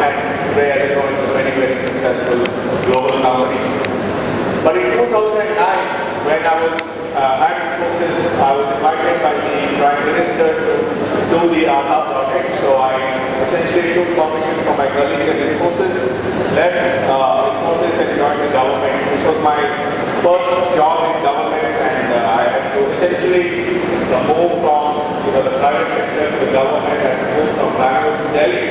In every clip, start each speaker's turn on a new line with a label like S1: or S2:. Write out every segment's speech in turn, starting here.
S1: and today, as you know, it's a very, very successful global company. But in 2009, when I was at Infosys, I was invited by the Prime Minister to do the Aadhaar project. So I essentially took permission from my colleagues at Infosys, left Infosys and joined the government. This was my first job in government, and I had to essentially move from the private sector to the government. I had to move from Bangalore to Delhi,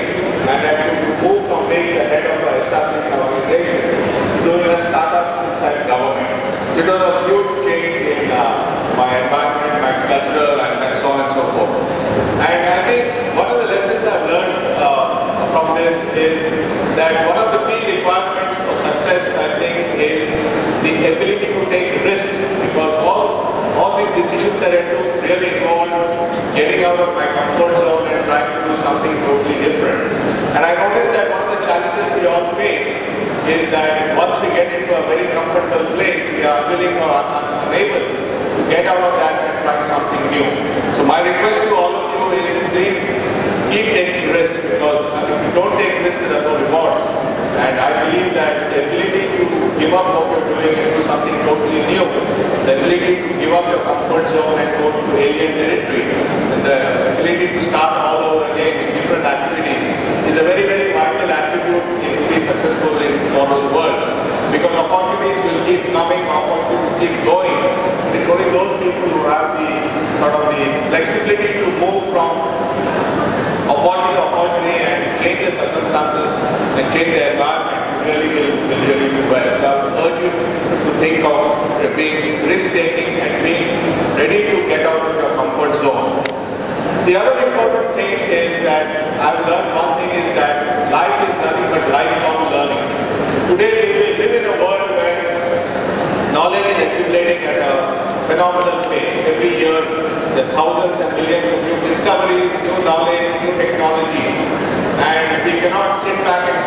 S1: and I had to move from being the head of an established organization to doing a startup inside government. So it was a huge change in my environment, my culture, and so on and so forth. And I think one of the lessons I've learned from this is that one of the key requirements for success, I think, is the ability to take risks, because all these decisions that I took really involved getting out of my comfort zone and trying to do something totally different. And I noticed that one of the challenges we all face is that once we get into a very comfortable place, we are unwilling or unable to get out of that and try something new. So my request to all of you is, please keep taking risks, because if you don't take risks, there are no rewards. And I believe that the ability to give up what you're doing and do something totally new, the ability to give up your comfort zone and go to alien territory, and the ability to start all over again in different activities is a very, very vital attribute to be successful in tomorrow's world. Because opportunities will keep coming, opportunities will keep going. It's only those people who have the flexibility to move from opportunity to opportunity and change their circumstances and change their environment really will do well. So I would urge you to think of being risk-taking and being ready to get out of your comfort zone. The other important thing is that I've learned one thing is that life is nothing but lifelong learning. Today we live in a world where knowledge is accumulating at a phenomenal pace. Every year there are thousands and millions of new discoveries, new knowledge, new technologies. And we cannot sit back and